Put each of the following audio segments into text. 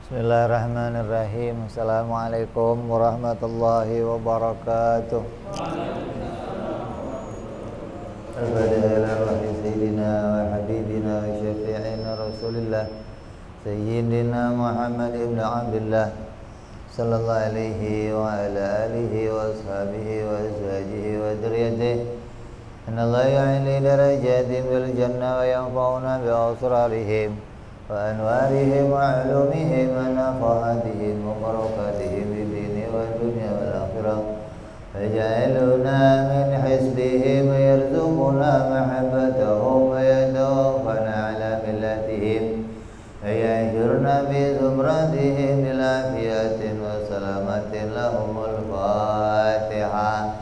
Bismillahirrahmanirrahim. Assalamualaikum warahmatullahi wabarakatuh. Al-Fatihah ila ruhi sayyidina wa habibina wa syafi'ina Rasulillah Sayyidina Muhammad ibn Abdullah sallallahu alaihi wa ala alihi wa ashabihi wa azwajihi wa dzurriyyatihi. Inna Allah ya'li darajatin bil jannah wa yanfa'una bi asrarihim wa anwarihim wa ulumihim wa nafahatihim wa barakatihim di dini wa dunya wal akhirah. Faj'alna min hisbihim wa yarzuquna mahabbatahum wa yatawaffana ala millatihim wa yahjurna bi zumratihim ila afiyatin wa salamatin lahumul Fatihah.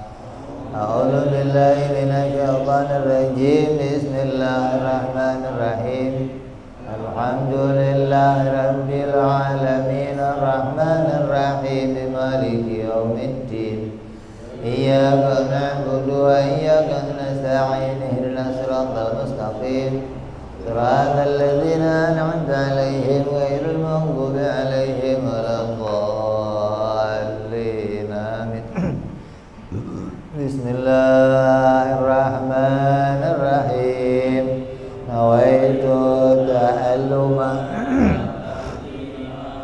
A'udzu billahi minasy syaithanir rajim. Bismillahirrahmanirrahim. Alhamdulillahi rabbil alamin arrahmanir rahim maliki yaumiddin. Iyyaka na'budu wa iyyaka nasta'in ihdinas siratal mustaqim siratal ladzina an'amta 'alaihim ghairil maghdubi 'alaihim waladdallin. Amin. Bismillahirrahmanirrahim. Nawaitu ta'alluma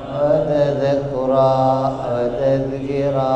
wa tadhakkura wa tadhkira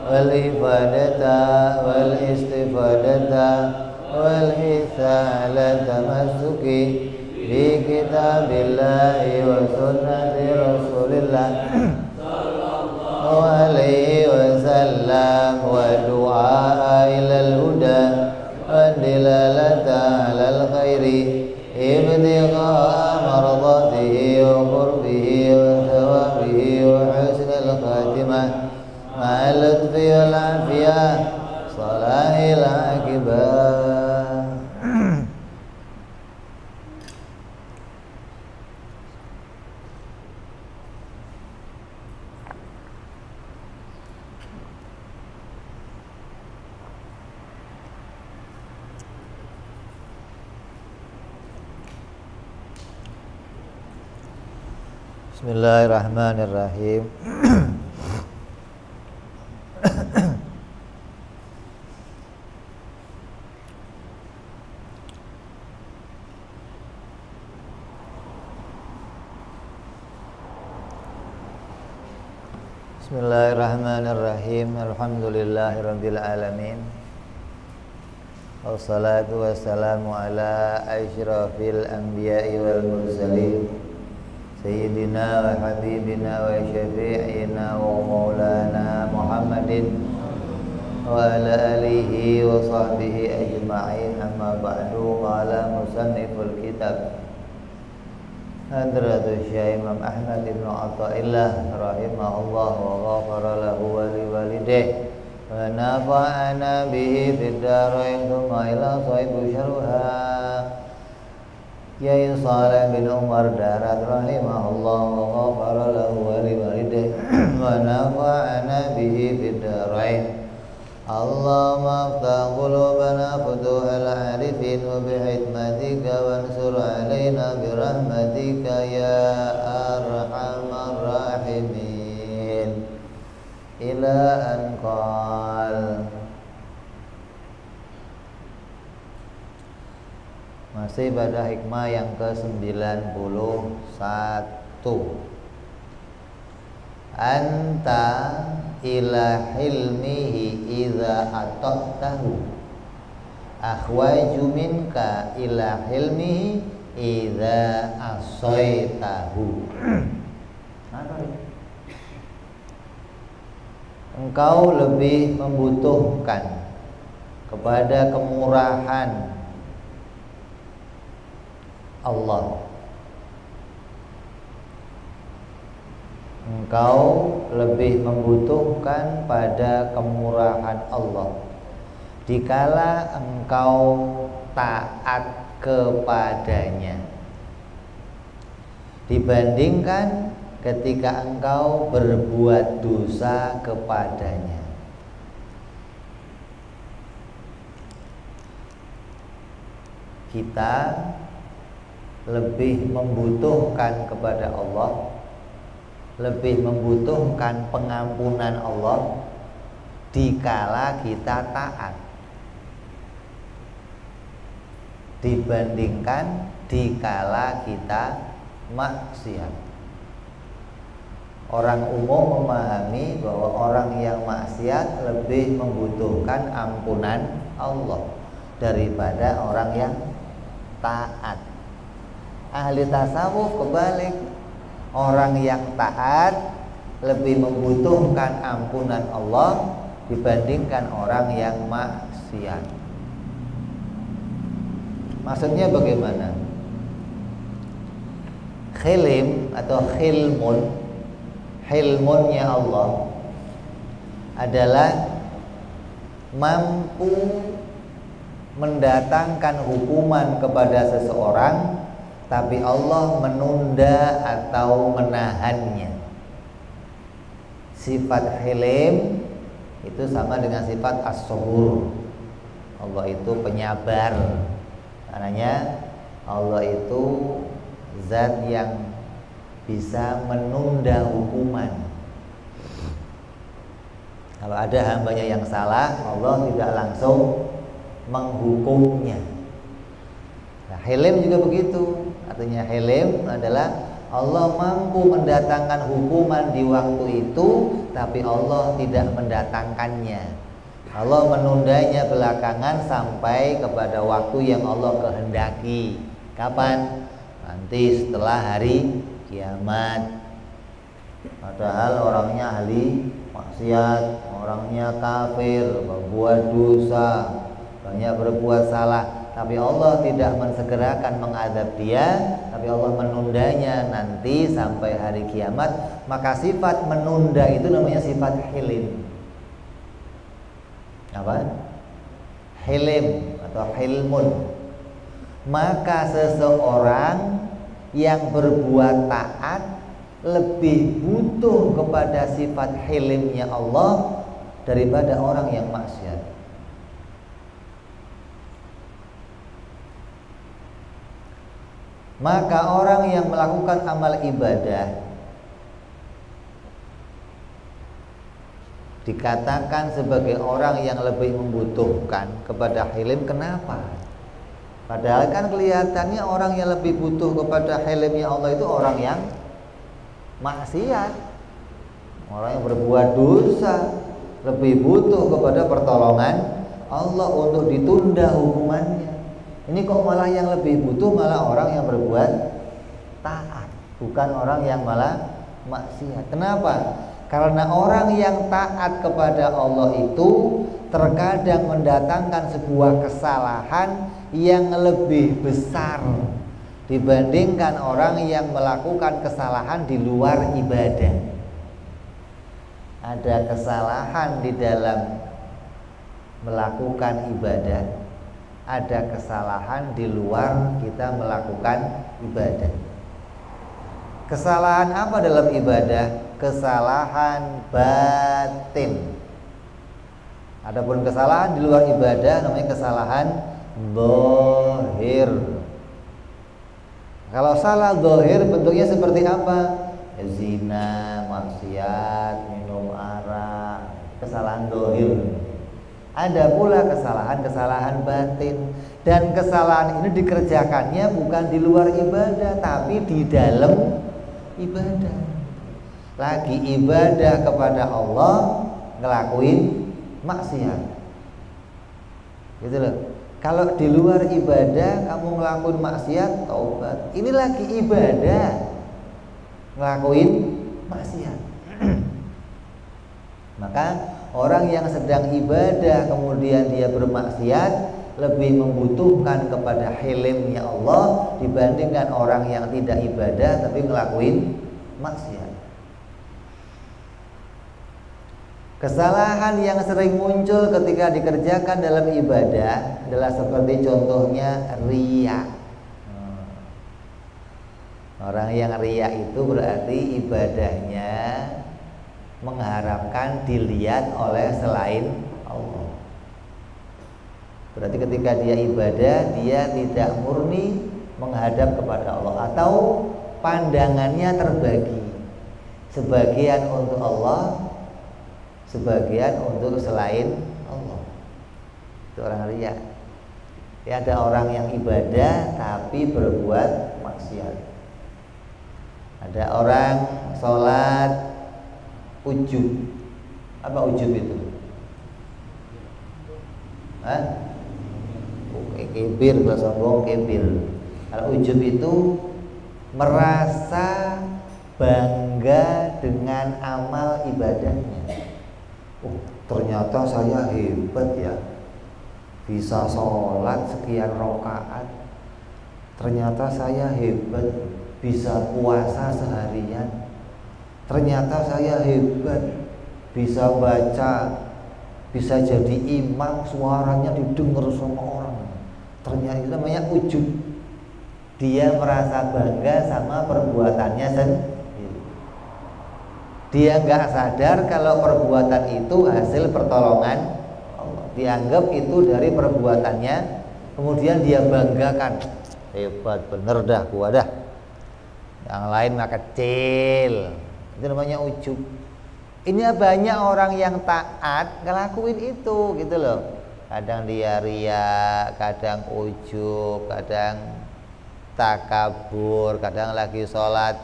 wal ifadata wal istifadata wal hisala tamassuki bi kitabillahi wa sunnati rasulillah sallallahu alaihi wasallam wa du'a ilal huda wa dilalata alal khairi ibtigha'a mardatihi wa qurbihi wa thawabihi wa husnil khatimah ma'al lutfi wal afiyah salahil akibah. Bismillahirrahmanirrahim. Bismillahirrahmanirrahim. Alhamdulillahirabbil alamin. Wassalatu wassalamu ala asyrafil anbiya'i wal mursalin Sayyidina wa habibina wa syafi'ina wa maulana Muhammadin wa ala alihi wa sahbihi ajma'in. Amma ba'du. Qala musanniful kitab Hadratus Syekh Imam Ahmad ibn Athaillah rahimahullah wa ghafara lahu wa liwalidayhi wa nafa'ana bihi fid dharain thumma ila sahibi syarha Yai Saleh bin Umar Darat rahimahullah wa ghafara lahu wa liwalidayhi wa nafa'ana bihi fid dharain. Allahumma aftah qulubana futuhal arifin wa bihikmatika wansur alaina birahmatika ya arhamar rahimin. Ila an qala. Masih pada hikmah yang ke-91. Anta ila hilmihi idza ataqtahu akhwaju minka ila hilmihi idza asaitahu. Engkau lebih membutuhkan kepada kemurahan Allah. Engkau lebih membutuhkan pada kemurahan Allah dikala engkau taat kepadanya dibandingkan ketika engkau berbuat dosa kepadanya. Kita lebih membutuhkan kepada Allah, lebih membutuhkan pengampunan Allah dikala kita taat dibandingkan dikala kita maksiat. Orang umum memahami bahwa orang yang maksiat lebih membutuhkan ampunan Allah daripada orang yang taat. Ahli tasawuf kebalik, orang yang taat lebih membutuhkan ampunan Allah dibandingkan orang yang maksiat. Maksudnya bagaimana? Khilim atau hilmunnya Allah adalah mampu mendatangkan hukuman kepada seseorang, tapi Allah menunda atau menahannya. Sifat hilim itu sama dengan sifat as-sabur. Allah itu penyabar. Karena Allah itu zat yang bisa menunda hukuman. Kalau ada hambanya yang salah, Allah tidak langsung menghukumnya. Nah, hilim juga begitu. Artinya hilim adalah Allah mampu mendatangkan hukuman di waktu itu, tapi Allah tidak mendatangkannya. Allah menundanya belakangan sampai kepada waktu yang Allah kehendaki. Kapan? Nanti setelah hari kiamat. Padahal orangnya ahli maksiat, orangnya kafir, berbuat dosa, banyak berbuat salah, tapi Allah tidak mensegerakan mengadab dia, tapi Allah menundanya nanti sampai hari kiamat. Maka sifat menunda itu namanya sifat hilim. Apa? Hilim atau hilmun. Maka seseorang yang berbuat taat lebih butuh kepada sifat hilimnya Allah daripada orang yang maksiat. Maka orang yang melakukan amal ibadah dikatakan sebagai orang yang lebih membutuhkan kepada hilim. Kenapa? Padahal kan kelihatannya orang yang lebih butuh kepada hilimnya Allah itu orang yang maksiat, orang yang berbuat dosa, lebih butuh kepada pertolongan Allah untuk ditunda hukumannya. Ini kok malah yang lebih butuh malah orang yang berbuat taat, bukan orang yang malah maksiat. Kenapa? Karena orang yang taat kepada Allah itu terkadang mendatangkan sebuah kesalahan yang lebih besar dibandingkan orang yang melakukan kesalahan di luar ibadah. Ada kesalahan di dalam melakukan ibadah, ada kesalahan di luar kita melakukan ibadah. Kesalahan apa dalam ibadah? Kesalahan batin. Adapun kesalahan di luar ibadah namanya kesalahan zahir. Kalau salah zahir bentuknya seperti apa? Zina, maksiat, minum arak, kesalahan zahir. Ada pula kesalahan-kesalahan batin, dan kesalahan ini dikerjakannya bukan di luar ibadah tapi di dalam ibadah. Lagi ibadah kepada Allah ngelakuin maksiat. Gitu loh. Kalau di luar ibadah kamu ngelakuin maksiat, taubat. Ini lagi ibadah ngelakuin maksiat. Maka orang yang sedang ibadah kemudian dia bermaksiat lebih membutuhkan kepada hilimnya Allah dibandingkan orang yang tidak ibadah tapi ngelakuin maksiat. Kesalahan yang sering muncul ketika dikerjakan dalam ibadah adalah seperti contohnya riya. Orang yang riya itu berarti ibadahnya mengharapkan dilihat oleh selain Allah. Berarti ketika dia ibadah, dia tidak murni menghadap kepada Allah, atau pandangannya terbagi, sebagian untuk Allah, sebagian untuk selain Allah. Itu orang riya. Ya, ada orang yang ibadah tapi berbuat maksiat. Ada orang sholat ujub. Apa ujub itu? Hah? Kibir, kalau sombong kibir. Kalau ujub itu merasa bangga dengan amal ibadahnya. Oh, ternyata saya hebat ya, bisa sholat sekian rakaat. Ternyata saya hebat, bisa puasa seharian. Ternyata saya hebat, bisa baca, bisa jadi imam, suaranya didengar sama orang. Ternyata itu namanya ujub. Dia merasa bangga sama perbuatannya sendiri. Dia nggak sadar kalau perbuatan itu hasil pertolongan Allah. Dianggap itu dari perbuatannya, kemudian dia banggakan. Hebat bener dah, gua dah. Yang lain mah kecil. Itu namanya ujub. Ini banyak orang yang taat ngelakuin itu, gitu loh. Kadang dia riya, kadang ujub, kadang takabur, kadang lagi sholat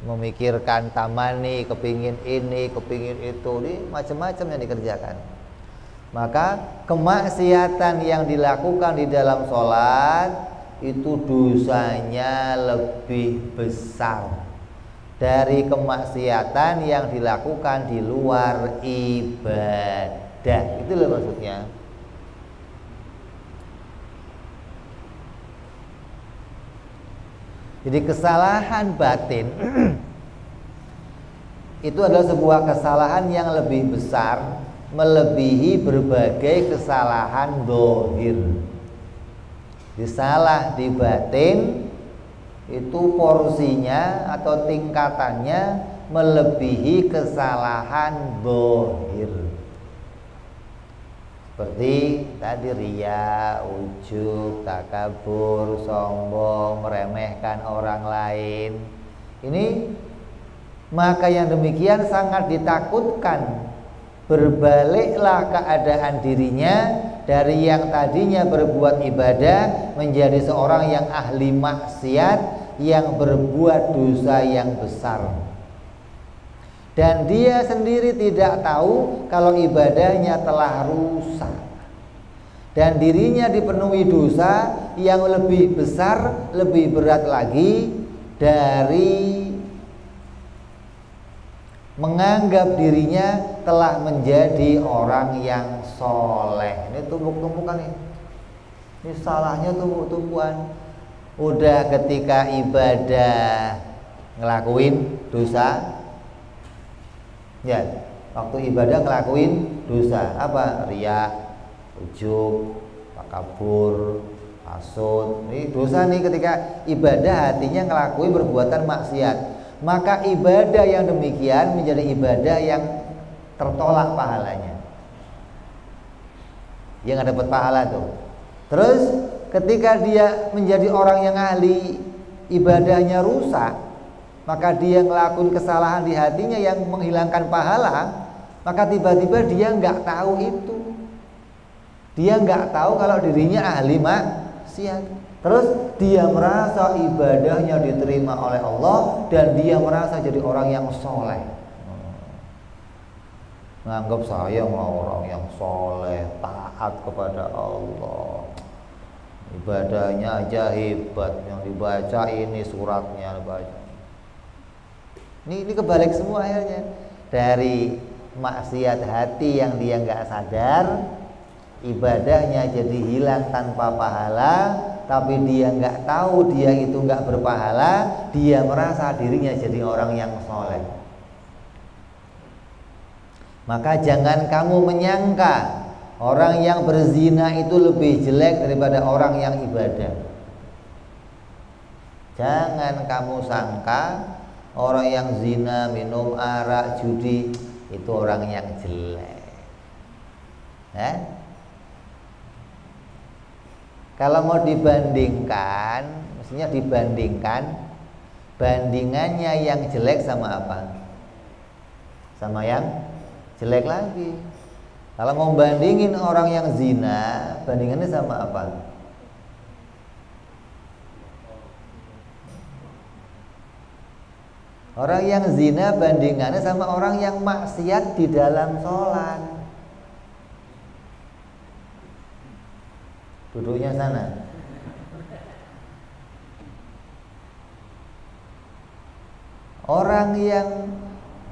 memikirkan tamani, kepingin ini, kepingin itu, ini macam-macam yang dikerjakan. Maka kemaksiatan yang dilakukan di dalam sholat itu dosanya lebih besar dari kemaksiatan yang dilakukan di luar ibadah. Itu loh maksudnya. Jadi kesalahan batin itu adalah sebuah kesalahan yang lebih besar, melebihi berbagai kesalahan zahir. Disalah di batin itu porsinya atau tingkatannya melebihi kesalahan zahir. Seperti tadi riya, ujub, takabur, sombong, meremehkan orang lain. Ini maka yang demikian sangat ditakutkan. Berbaliklah keadaan dirinya dari yang tadinya berbuat ibadah menjadi seorang yang ahli maksiat, yang berbuat dosa yang besar. Dan dia sendiri tidak tahu kalau ibadahnya telah rusak. Dan dirinya dipenuhi dosa yang lebih besar, lebih berat lagi dari menganggap dirinya telah menjadi orang yang soleh. Ini tumpuk-tumpukan nih. Ini salahnya tumpuk-tumpukan. Udah ketika ibadah ngelakuin dosa, ya, waktu ibadah ngelakuin dosa apa? Riya, ujub, takabur, hasud. Ini dosa nih ketika ibadah hatinya ngelakuin perbuatan maksiat. Maka ibadah yang demikian menjadi ibadah yang tertolak pahalanya. Dia nggak dapat pahala tuh. Terus ketika dia menjadi orang yang ahli ibadahnya rusak, maka dia ngelakuin kesalahan di hatinya yang menghilangkan pahala, maka tiba-tiba dia nggak tahu itu. Dia nggak tahu kalau dirinya ahli maksiat. Terus dia merasa ibadahnya diterima oleh Allah dan dia merasa jadi orang yang soleh. Menganggap saya orang yang soleh, taat kepada Allah. Ibadahnya aja hebat, yang dibaca ini suratnya dibaca. Ini kebalik semua akhirnya. Dari maksiat hati yang dia nggak sadar, ibadahnya jadi hilang tanpa pahala. Tapi dia nggak tahu dia itu nggak berpahala. Dia merasa dirinya jadi orang yang soleh. Maka jangan kamu menyangka orang yang berzina itu lebih jelek daripada orang yang ibadah. Jangan kamu sangka orang yang zina, minum arak, judi itu orang yang jelek. Kalau mau dibandingkan, mestinya dibandingkan, bandingannya yang jelek sama apa? Sama yang jelek lagi. Kalau mau bandingin orang yang zina, bandingannya sama apa? Orang yang zina bandingannya sama orang yang maksiat di dalam sholat. Duduknya sana. Orang yang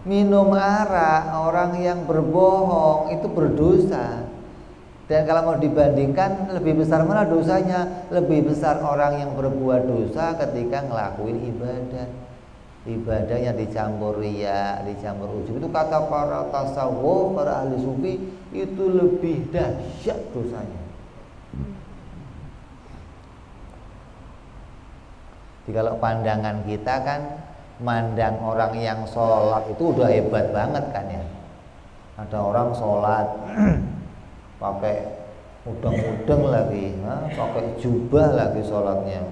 minum arak, orang yang berbohong itu berdosa. Dan kalau mau dibandingkan, lebih besar mana dosanya? Lebih besar orang yang berbuat dosa ketika ngelakuin ibadah. Ibadahnya dicampur riya, dicampur ujub. Itu kata para tasawuf, para ahli sufi, itu lebih dahsyat dosanya. Jadi kalau pandangan kita kan mandang orang yang sholat itu udah hebat banget kan ya. Ada orang sholat pakai udeng-udeng lagi, pakai jubah lagi sholatnya,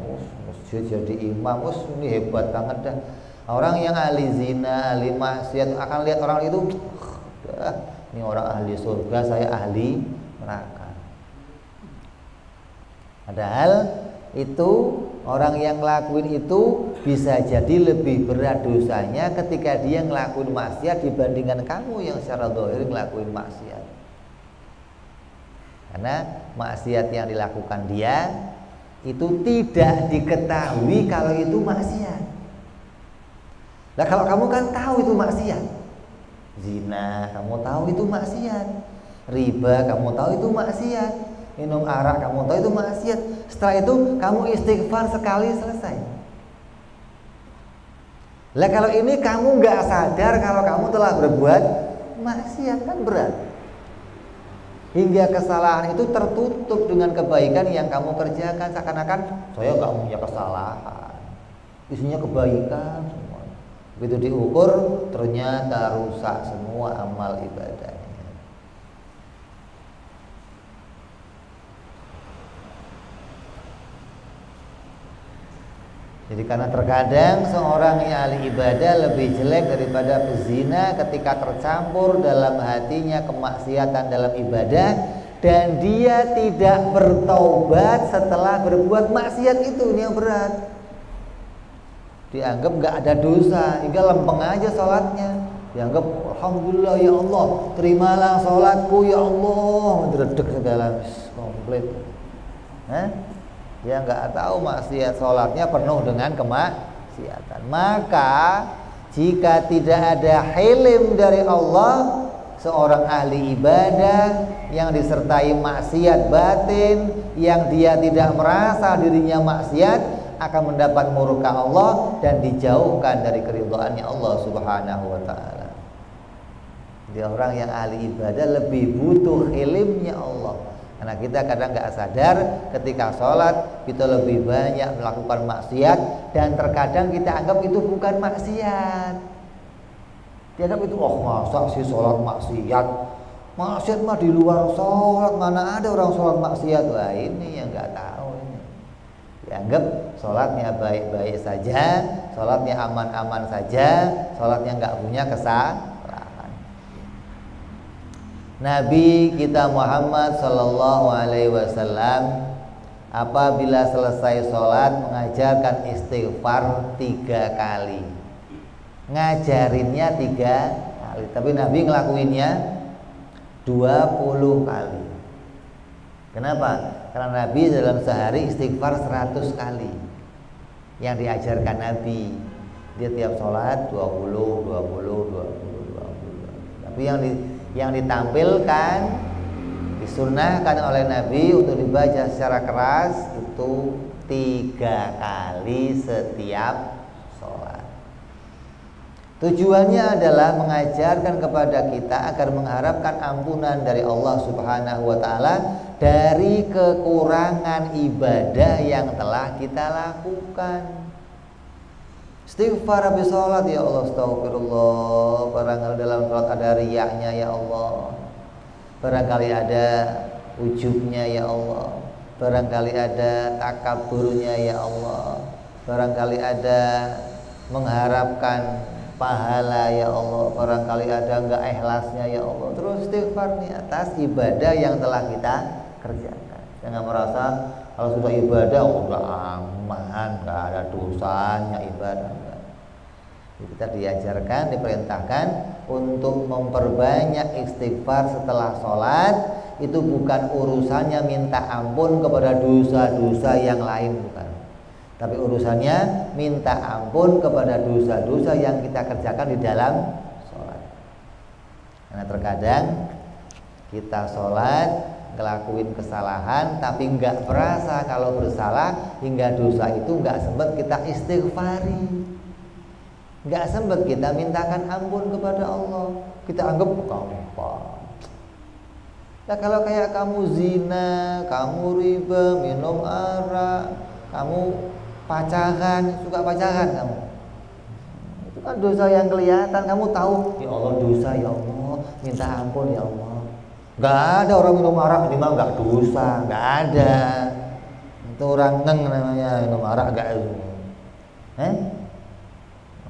masjid jadi imam, ini hebat banget dah. Orang yang ahli zina, ahli maksiat akan lihat orang itu, ini orang ahli surga, saya ahli neraka. Padahal itu orang yang ngelakuin itu bisa jadi lebih berat dosanya ketika dia ngelakuin maksiat dibandingkan kamu yang secara zahir ngelakuin maksiat. Karena maksiat yang dilakukan dia itu tidak diketahui kalau itu maksiat. Nah kalau kamu kan tahu itu maksiat, zina kamu tahu itu maksiat, riba kamu tahu itu maksiat, minum arak kamu tahu itu maksiat. Setelah itu kamu istighfar sekali selesai. Lah kalau ini kamu nggak sadar kalau kamu telah berbuat maksiat, kan berat. Hingga kesalahan itu tertutup dengan kebaikan yang kamu kerjakan, seakan-akan saya nggak punya kesalahan, isinya kebaikan semua. Begitu diukur ternyata rusak semua amal ibadahnya. Jadi karena terkadang seorang yang ahli ibadah lebih jelek daripada pezina ketika tercampur dalam hatinya kemaksiatan dalam ibadah dan dia tidak bertaubat setelah berbuat maksiat itu. Ini yang berat. Dianggap nggak ada dosa, hingga lempeng aja sholatnya. Dianggap alhamdulillah ya Allah, terimalah sholatku ya Allah, meredek segala komplit. Dia nggak tahu maksiat sholatnya penuh dengan kemaksiatan. Maka jika tidak ada hilim dari Allah, seorang ahli ibadah yang disertai maksiat batin, yang dia tidak merasa dirinya maksiat, akan mendapat murka Allah dan dijauhkan dari keridhaannya Allah Subhanahu wa taala. Dia orang yang ahli ibadah lebih butuh ilmunya Allah. Karena kita kadang nggak sadar ketika sholat kita lebih banyak melakukan maksiat dan terkadang kita anggap itu bukan maksiat. Dianggap itu masa sih sholat maksiat? Maksiat mah di luar sholat, mana ada orang sholat maksiat? Wah ini yang nggak tahu ini. Dianggap sholatnya baik-baik saja, sholatnya aman-aman saja, sholatnya nggak punya kesalahan. Nabi kita Muhammad Sallallahu Alaihi Wasallam apabila selesai sholat mengajarkan istighfar 3 kali, ngajarinnya 3 kali, tapi Nabi ngelakuinnya 20 kali. Kenapa? Karena Nabi dalam sehari istighfar 100 kali yang diajarkan Nabi. Dia tiap sholat 20. Tapi yang ditampilkan, disunnahkan oleh Nabi untuk dibaca secara keras itu 3 kali setiap sholat. Tujuannya adalah mengajarkan kepada kita agar mengharapkan ampunan dari Allah Subhanahu wa taala dari kekurangan ibadah yang telah kita lakukan. Istighfar habis sholat, ya Allah astagfirullah, barangkali dalam sholat ada riyaknya ya Allah, barangkali ada ujubnya ya Allah, barangkali ada takaburnya ya Allah, barangkali ada mengharapkan pahala ya Allah, barangkali ada enggak ikhlasnya ya Allah. Terus istighfar nih atas ibadah yang telah kita kerjakan. Jangan merasa kalau sudah ibadah udah aman, enggak ada dosanya ibadah. Kita diajarkan, diperintahkan untuk memperbanyak istighfar setelah sholat. Itu bukan urusannya minta ampun kepada dosa-dosa yang lain, bukan. Tapi urusannya minta ampun kepada dosa-dosa yang kita kerjakan di dalam sholat. Karena terkadang kita sholat ngelakuin kesalahan tapi nggak merasa kalau bersalah, hingga dosa itu nggak sempat kita istighfari, nggak sempat kita mintakan ampun kepada Allah. Kita anggap gampang. Nah kalau kayak kamu zina, kamu riba, minum arak, kamu pacaran, suka pacaran kamu, itu kan dosa yang kelihatan. Kamu tahu, ya Allah dosa ya Allah, minta ampun ya Allah. Gak ada orang minum arak ini mah gak dosa, gak ada. Itu orang ngeng namanya, minum arak gak.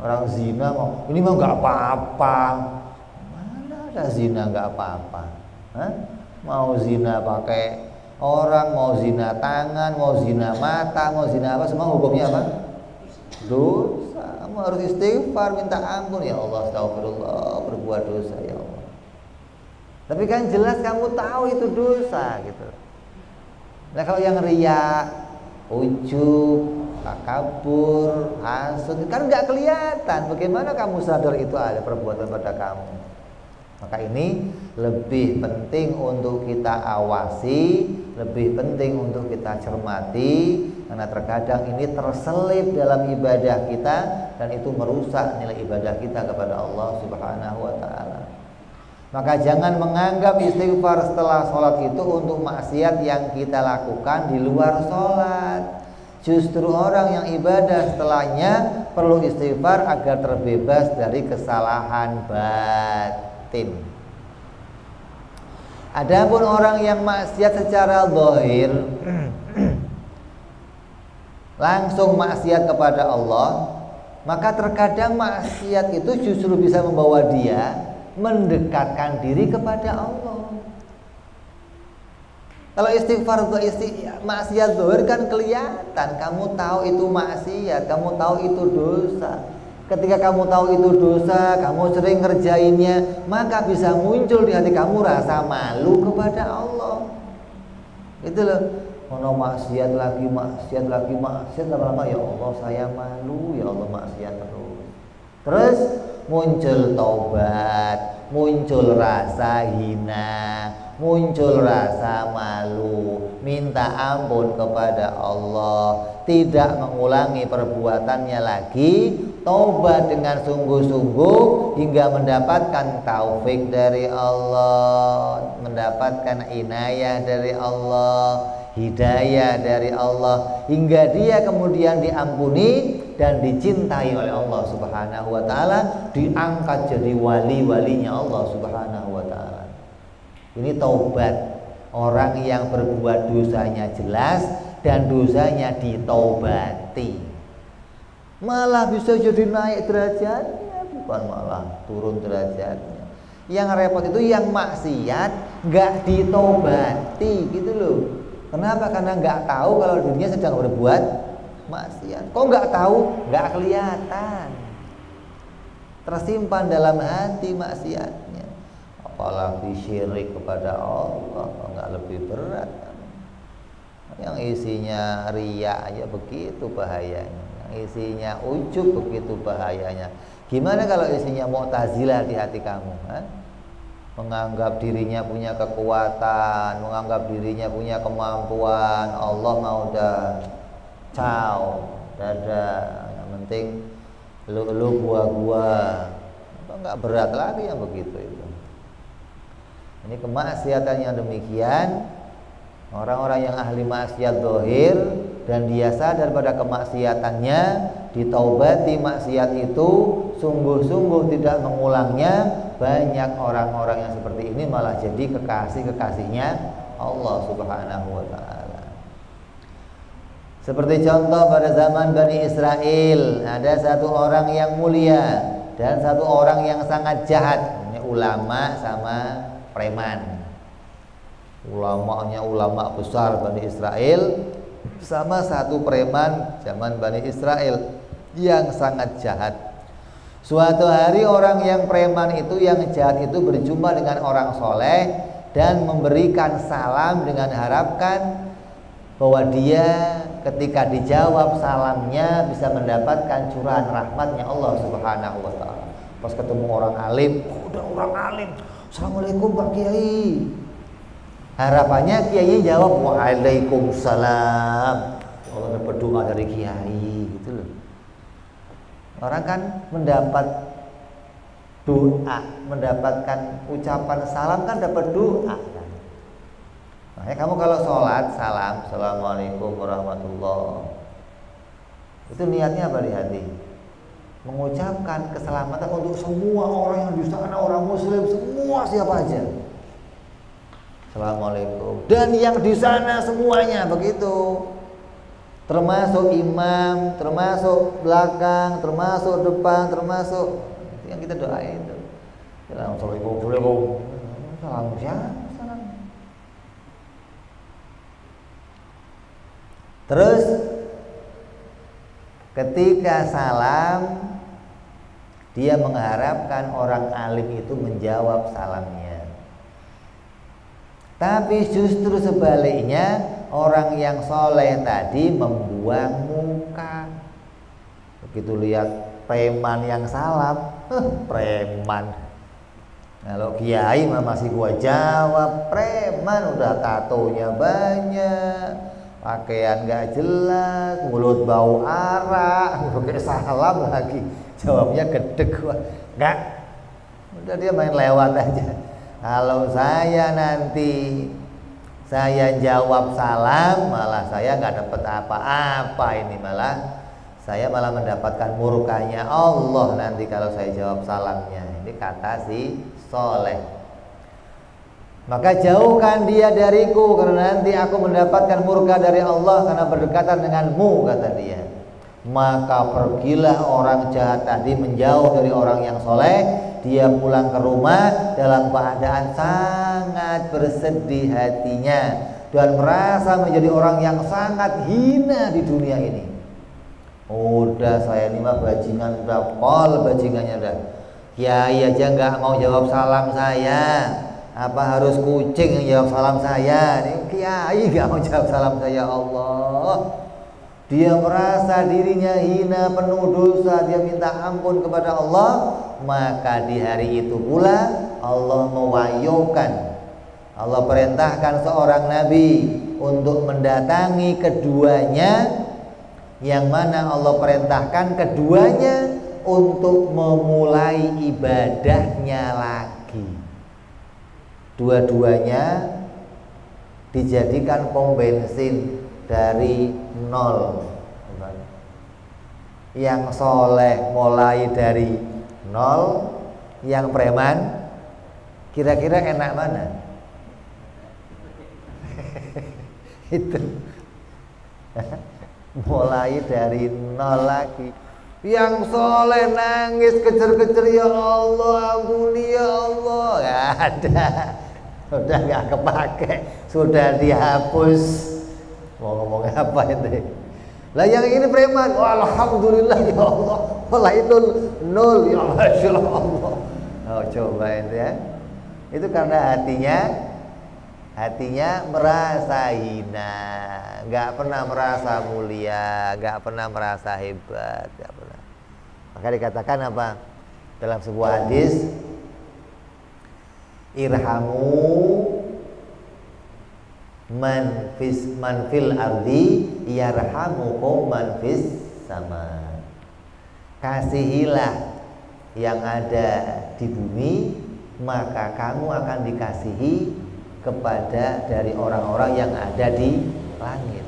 Orang zina mau, ini mah gak apa-apa. Mana ada zina gak apa-apa? Mau zina pakai orang, mau zina tangan, mau zina mata, mau zina apa, semua hukumnya apa? Dosa. Kamu harus istighfar, minta ampun ya Allah, astagfirullah, berbuat dosa ya Allah. Tapi kan jelas kamu tahu itu dosa gitu. Nah kalau yang riya, ujub, takabur, hasud, kan nggak kelihatan. Bagaimana kamu sadar itu ada perbuatan pada kamu? Maka ini lebih penting untuk kita awasi, lebih penting untuk kita cermati, karena terkadang ini terselip dalam ibadah kita dan itu merusak nilai ibadah kita kepada Allah Subhanahu wa taala. Maka jangan menganggap istighfar setelah sholat itu untuk maksiat yang kita lakukan di luar sholat. Justru orang yang ibadah setelahnya perlu istighfar agar terbebas dari kesalahan batin. Adapun orang yang maksiat secara zahir, langsung maksiat kepada Allah, maka terkadang maksiat itu justru bisa membawa dia mendekatkan diri kepada Allah. Kalau istighfar maksiat zahir kan kelihatan, kamu tahu itu maksiat, kamu tahu itu dosa. Ketika kamu tahu itu dosa, kamu sering ngerjainnya, maka bisa muncul di hati kamu rasa malu kepada Allah. Itu loh. Ono maksiat lagi, lama-lama ya Allah saya malu, ya Allah maksiat terus. Terus muncul taubat, muncul rasa hina, muncul rasa malu, minta ampun kepada Allah, tidak mengulangi perbuatannya lagi, taubat dengan sungguh-sungguh hingga mendapatkan taufik dari Allah, mendapatkan inayah dari Allah, hidayah dari Allah, hingga dia kemudian diampuni dan dicintai oleh Allah Subhanahu wa taala, diangkat jadi wali-walinya Allah Subhanahu wa taala. Ini taubat orang yang berbuat dosanya jelas dan dosanya ditaubati. Malah bisa jadi naik derajatnya, bukan malah turun derajatnya. Yang repot itu yang maksiat nggak ditaubati gitu loh. Kenapa? Karena nggak tahu kalau dirinya sedang berbuat maksiat. Kok nggak tahu? Nggak kelihatan. Tersimpan dalam hati maksiatnya. Apalagi syirik kepada Allah, nggak lebih berat. Yang isinya riya aja begitu bahayanya. Yang isinya ujub begitu bahayanya. Gimana kalau isinya Mu'tazilah di hati kamu? Menganggap dirinya punya kekuatan, menganggap dirinya punya kemampuan, Allah mau udah caw, dadah, yang penting lu gua, nggak berat lagi yang begitu itu. Ini kemaksiatan yang demikian, orang-orang yang ahli maksiat zahir dan dia sadar pada kemaksiatannya, ditaubati maksiat itu, sungguh-sungguh tidak mengulangnya. Banyak orang-orang yang seperti ini malah jadi kekasih-kekasihnya Allah Subhanahu wa taala. Seperti contoh pada zaman Bani Israel, ada satu orang yang mulia dan satu orang yang sangat jahat. Ini ulama sama preman. Ulamanya ulama besar Bani Israel sama satu preman zaman Bani Israel yang sangat jahat. Suatu hari orang yang preman itu, yang jahat itu berjumpa dengan orang soleh dan memberikan salam dengan harapkan bahwa dia ketika dijawab salamnya bisa mendapatkan curahan rahmatnya Allah Subhanahu wa ta'ala. Pas ketemu orang alim, udah orang alim, Assalamualaikum Pak Kiai. Harapannya Kiai jawab Waalaikumsalam. Allah dapat doa dari Kiai gitu loh. Orang kan mendapat doa, mendapatkan ucapan salam kan dapat doa. Makanya kamu kalau sholat salam, Assalamualaikum warahmatullahi. Itu niatnya apa di hati? Mengucapkan keselamatan untuk semua orang yang di sana, orang muslim, semua siapa aja. Assalamualaikum. Dan yang di sana semuanya begitu. Termasuk imam, termasuk belakang, termasuk depan, termasuk yang kita doain itu. Assalamualaikum. Salam siapa? Terus ketika salam dia mengharapkan orang alim itu menjawab salamnya. Tapi justru sebaliknya, orang yang soleh tadi membuang muka. Begitu lihat preman yang salam, preman. Kalau kiai mah masih gua jawab, preman udah tatonya banyak, pakaian gak jelas, mulut bau arak, pakai salam lagi, jawabnya gede gua. Enggak, udah dia main lewat aja. Kalau saya nanti saya jawab salam, malah saya nggak dapat apa-apa, ini saya malah mendapatkan murkanya Allah nanti kalau saya jawab salamnya. Ini kata si soleh. Maka jauhkan dia dariku, karena nanti aku mendapatkan murka dari Allah karena berdekatan denganmu, kata dia. Maka pergilah orang jahat tadi menjauh dari orang yang soleh. Dia pulang ke rumah dalam keadaan sangat bersedih hatinya dan merasa menjadi orang yang sangat hina di dunia ini. Udah saya ini mah bajingan, udah pol bajingannya udah. Kiai aja nggak mau jawab salam saya, apa harus kucing yang jawab salam saya? Ini kiai nggak mau jawab salam saya, Allah. Dia merasa dirinya hina, penuh dosa, dia minta ampun kepada Allah. Maka di hari itu pula Allah mewayukan, Allah perintahkan seorang nabi untuk mendatangi keduanya, yang mana Allah perintahkan keduanya untuk memulai ibadahnya lagi. Dua-duanya dijadikan pom bensin dari nol. Yang soleh mulai dari nol, yang preman kira-kira enak mana? Itu mulai dari nol lagi. Yang soleh nangis kecer-kecer, ya Allah ampuni ya Allah, nggak ada, sudah nggak kepake, sudah dihapus. Mau ngomong apa itu? Lah yang ini preman, oh, alhamdulillah ya Allah, malah itu nol, ya Masya Allah. Oh, coba itu ya. Itu karena hatinya merasa hina, nggak pernah merasa mulia, nggak pernah merasa hebat, nggak pernah. Maka dikatakan apa dalam sebuah hadis, irhamu man fil ardi yarhamukum man fis sama. Kasihilah yang ada di bumi, maka kamu akan dikasihi kepada dari orang-orang yang ada di langit.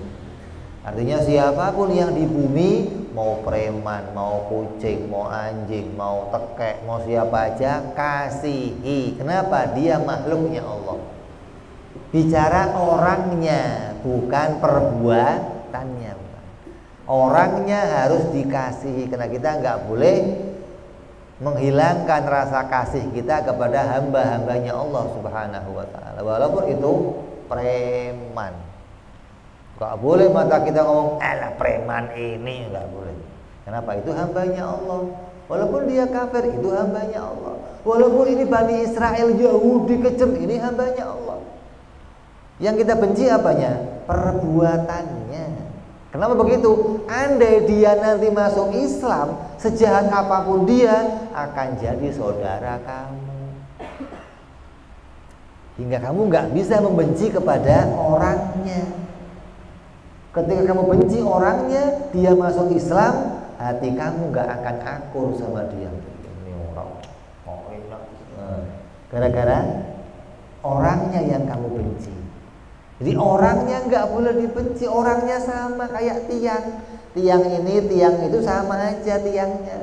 Artinya siapapun yang di bumi, mau preman, mau kucing, mau anjing, mau tekek, mau siapa aja, kasihi. Kenapa? Dia makhluknya Allah. Bicara orangnya, bukan perbuatannya. Orangnya harus dikasihi, karena kita nggak boleh menghilangkan rasa kasih kita kepada hamba-hambanya Allah Subhanahu wa ta'ala, walaupun itu preman. Nggak boleh mata kita ngomong alah preman ini, nggak boleh. Kenapa? Itu hambanya Allah. Walaupun dia kafir, itu hambanya Allah. Walaupun ini Bani Israel Yahudi kecil, ini hambanya Allah. Yang kita benci apanya? Perbuatannya. Kenapa begitu? Andai dia nanti masuk Islam, sejahat apapun dia akan jadi saudara kamu. Hingga kamu nggak bisa membenci kepada orangnya. Ketika kamu benci orangnya, dia masuk Islam, hati kamu nggak akan akur sama dia. Ini orang, oh enak. Gara-gara orangnya yang kamu benci. Jadi orangnya nggak boleh dibenci, orangnya sama kayak tiang. Tiang ini, tiang itu sama aja tiangnya.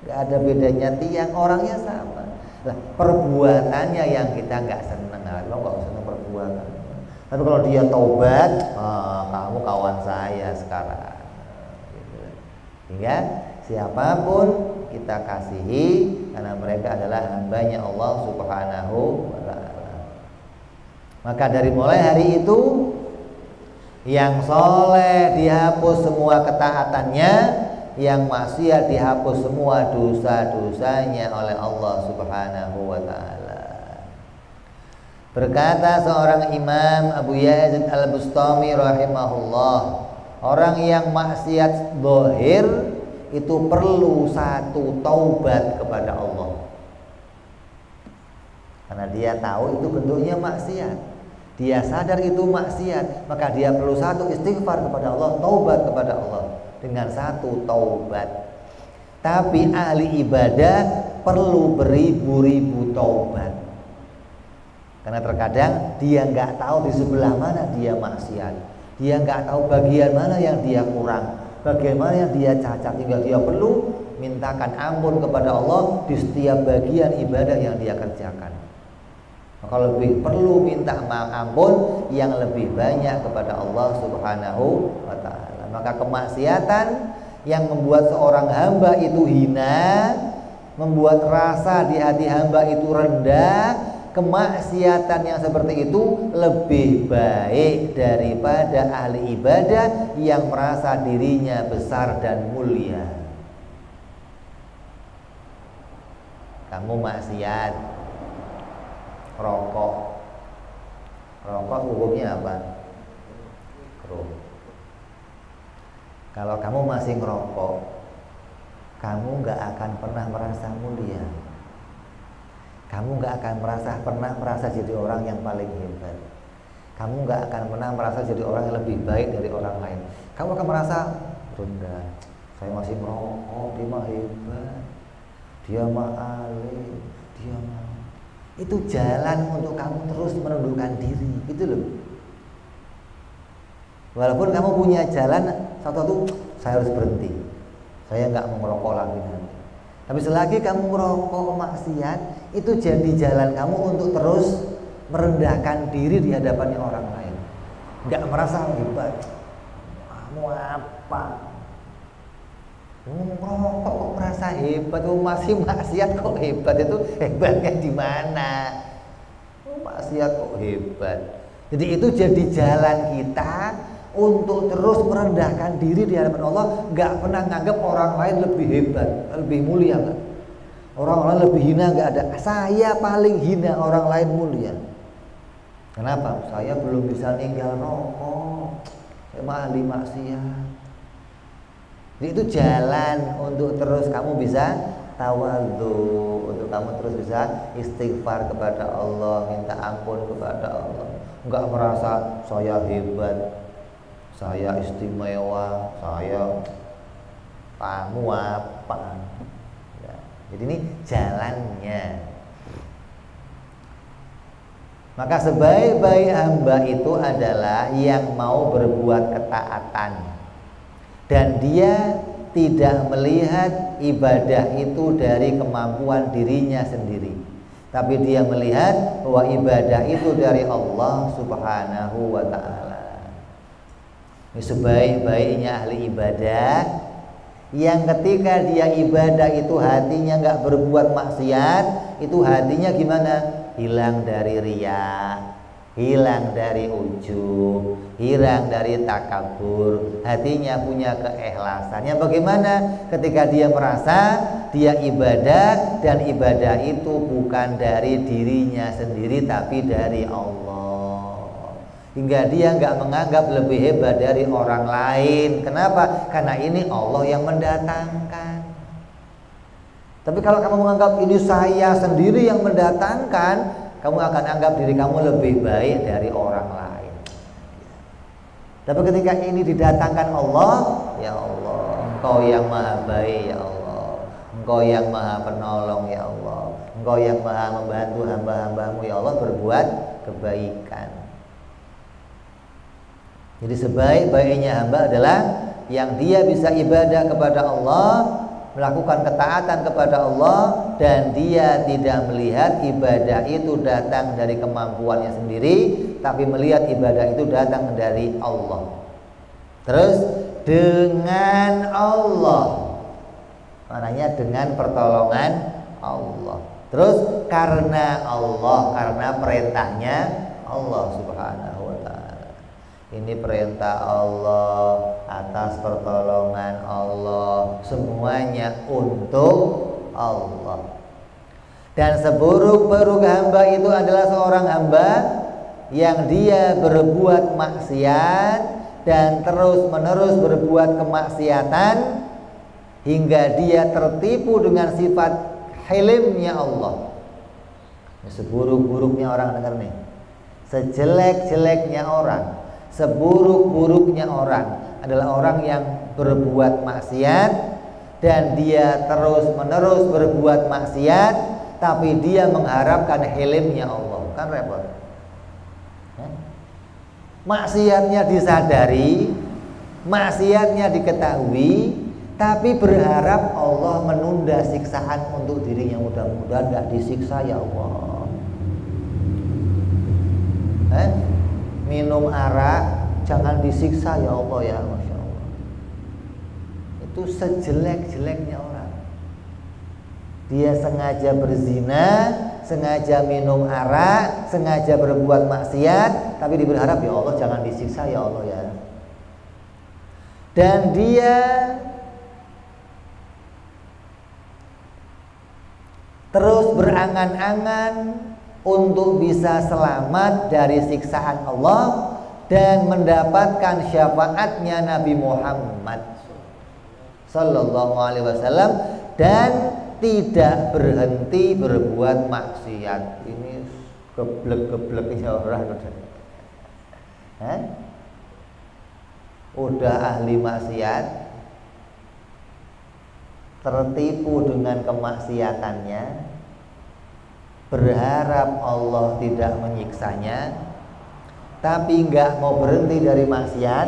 Nggak ada bedanya tiang, orangnya sama. Nah, perbuatannya yang kita nggak seneng. Nah, lo nggak seneng perbuatan. Tapi kalau dia taubat, kamu kawan saya sekarang. Gitu. Hingga siapapun kita kasihi, karena mereka adalah hambanya Allah Subhanahu wa ta'ala. Maka dari mulai hari itu, yang soleh dihapus semua ketaatannya, yang maksiat dihapus semua dosa-dosanya oleh Allah Subhanahu wa ta'ala. Berkata seorang imam Abu Yazid Al-Bustami rahimahullah, orang yang maksiat zahir itu perlu satu taubat kepada Allah. Karena dia tahu itu bentuknya maksiat. Dia sadar itu maksiat, maka dia perlu satu istighfar kepada Allah, taubat kepada Allah dengan satu taubat. Tapi ahli ibadah perlu beribu-ribu taubat. Karena terkadang dia nggak tahu di sebelah mana dia maksiat, dia nggak tahu bagian mana yang dia kurang, bagian mana yang dia cacat, hingga dia perlu mintakan ampun kepada Allah di setiap bagian ibadah yang dia kerjakan. Maka lebih perlu minta ampun yang lebih banyak kepada Allah Subhanahu wa ta'ala. Maka kemaksiatan yang membuat seorang hamba itu hina, membuat rasa di hati hamba itu rendah, kemaksiatan yang seperti itu lebih baik daripada ahli ibadah yang merasa dirinya besar dan mulia. Kamu maksiat, rokok hukumnya apa? Kruh. Kalau kamu masih ngerokok, kamu nggak akan pernah merasa mulia. Kamu nggak akan pernah merasa jadi orang yang paling hebat. Kamu nggak akan pernah merasa jadi orang yang lebih baik dari orang lain. Kamu akan merasa rendah. Saya masih merokok, dia mah hebat, dia mah alim, dia mah. Itu jalan untuk kamu terus menundukkan diri, gitu loh. Walaupun kamu punya jalan satu-satu, saya harus berhenti, saya nggak mau merokok lagi nanti. Tapi selagi kamu merokok maksiat, itu jadi jalan kamu untuk terus merendahkan diri di hadapannya orang lain. Nggak merasa hebat. Kamu apa? Merokok kok merasa hebat, masih maksiat kok hebat, itu hebatnya di mana? Maksiat kok hebat. Jadi itu jadi jalan kita untuk terus merendahkan diri di hadapan Allah, nggak pernah nganggap orang lain lebih hebat, lebih mulia nggak? Orang lain lebih hina nggak ada. Saya paling hina, orang lain mulia. Kenapa? Saya belum bisa ninggal rokok, saya ahli maksiat. Jadi itu jalan untuk terus kamu bisa tawadhu, untuk kamu terus bisa istighfar kepada Allah, minta ampun kepada Allah. Enggak merasa saya hebat, saya istimewa, saya kamu apa. Ya. Jadi ini jalannya. Maka sebaik-baik hamba itu adalah yang mau berbuat ketaatan, dan dia tidak melihat ibadah itu dari kemampuan dirinya sendiri, tapi dia melihat bahwa ibadah itu dari Allah Subhanahu wa ta'ala. Sebaik-baiknya ahli ibadah yang ketika dia ibadah itu hatinya nggak berbuat maksiat, itu hatinya gimana? Hilang dari riya, hilang dari ujub, hilang dari takabur, hatinya punya keikhlasannya. Bagaimana ketika dia merasa dia ibadah dan ibadah itu bukan dari dirinya sendiri tapi dari Allah, hingga dia nggak menganggap lebih hebat dari orang lain. Kenapa? Karena ini Allah yang mendatangkan. Tapi kalau kamu menganggap ini saya sendiri yang mendatangkan, kamu akan anggap diri kamu lebih baik dari orang lain. Tapi ketika ini didatangkan Allah, ya Allah, Engkau yang maha baik ya Allah, Engkau yang maha penolong ya Allah, Engkau yang maha membantu hamba-hambamu ya Allah berbuat kebaikan. Jadi sebaik-baiknya hamba adalah yang dia bisa ibadah kepada Allah, melakukan ketaatan kepada Allah, dan dia tidak melihat ibadah itu datang dari kemampuannya sendiri, tapi melihat ibadah itu datang dari Allah. Terus dengan Allah, maknanya dengan pertolongan Allah. Terus karena Allah, karena perintahnya Allah Subhanahu wa ta'ala. Ini perintah Allah, atas pertolongan Allah, semuanya untuk Allah. Dan seburuk-buruk hamba itu adalah seorang hamba yang dia berbuat maksiat dan terus-menerus berbuat kemaksiatan hingga dia tertipu dengan sifat hilimnya Allah. Seburuk-buruknya orang, dengar nih, sejelek-jeleknya orang, seburuk-buruknya orang adalah orang yang berbuat maksiat dan dia terus-menerus berbuat maksiat, tapi dia mengharapkan hilimnya Allah. Kan repot. Maksiatnya disadari, maksiatnya diketahui, tapi berharap Allah menunda siksaan untuk dirinya. Mudah-mudahan gak disiksa ya Allah. Minum arak jangan disiksa ya Allah ya, Masya Allah. Itu sejelek-jeleknya orang. Dia sengaja berzina, sengaja minum arak, sengaja berbuat maksiat, tapi dia berharap ya Allah jangan disiksa ya Allah ya. Dan dia terus berangan-angan untuk bisa selamat dari siksaan Allah dan mendapatkan syafaatnya Nabi Muhammad Sallallahu Alaihi Wasallam dan tidak berhenti berbuat maksiat. Ini geblek-gebleknya orang udah ahli maksiat, tertipu dengan kemaksiatannya, berharap Allah tidak menyiksanya, tapi nggak mau berhenti dari maksiat,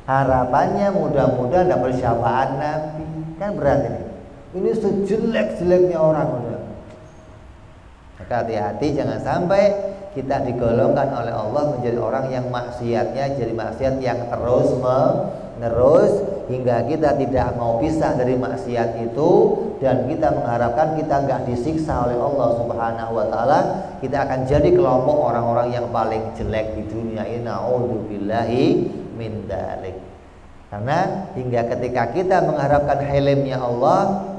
harapannya mudah-mudahan dapat syafaat Nabi. Kan berat ini sejelek-jeleknya orang. Maka hati-hati jangan sampai kita digolongkan oleh Allah menjadi orang yang maksiatnya jadi maksiat yang terus menerus hingga kita tidak mau pisah dari maksiat itu, dan kita mengharapkan kita nggak disiksa oleh Allah Subhanahu wa ta'ala. Kita akan jadi kelompok orang-orang yang paling jelek di dunia ini. Na'udzubillahi min dzalik. Karena hingga ketika kita mengharapkan hilimnya Allah,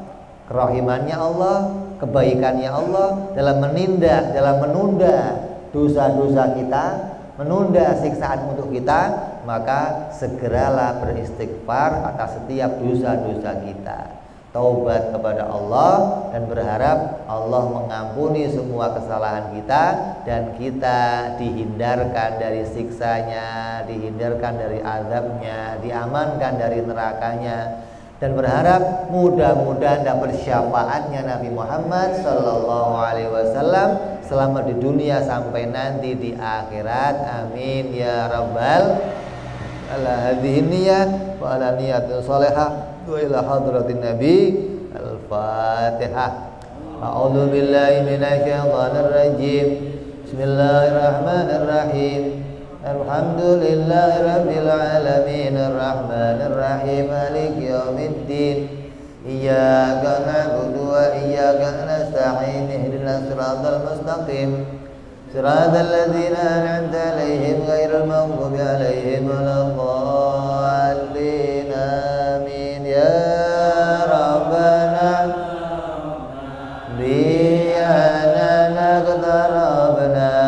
kerahimannya Allah, kebaikannya Allah dalam menunda dosa-dosa kita, menunda siksaan untuk kita, maka segeralah beristighfar atas setiap dosa-dosa kita, taubat kepada Allah dan berharap Allah mengampuni semua kesalahan kita dan kita dihindarkan dari siksanya, dihindarkan dari azabnya, diamankan dari nerakanya, dan berharap mudah-mudahan dapat syafaatnya Nabi Muhammad Sallallahu Alaihi Wasallam selama di dunia sampai nanti di akhirat. Amin ya rabbal ala hadhihi niyyah wa ala niyatin salihah wa ila hadratin nabi. Al-Fatihah. A'udzu billahi minasyaitonir rajim. Bismillahirrahmanirrahim. Alhamdulillahi Rabbil Alamin Ar-Rahmanir Rahim Maliki Yawmiddin Iyyaka na'budu wa iyyaka nasta'in Ihdinas siratal mustaqim Siratal ladzina an'amta 'alaihim ghairil maghdubi 'alaihim waladdallin Amin Ya Rabbana bi'anana qatarabna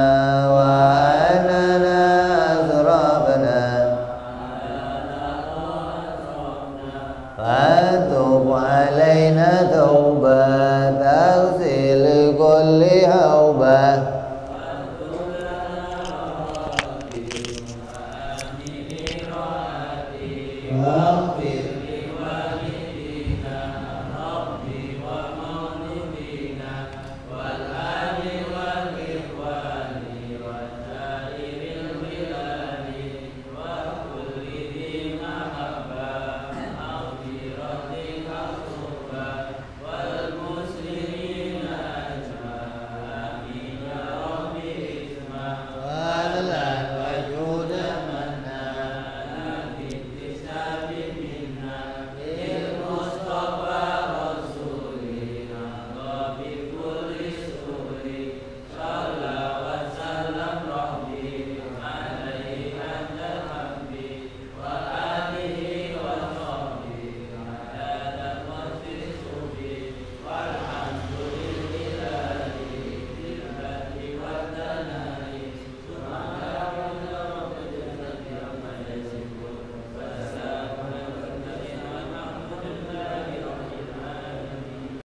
وتب علينا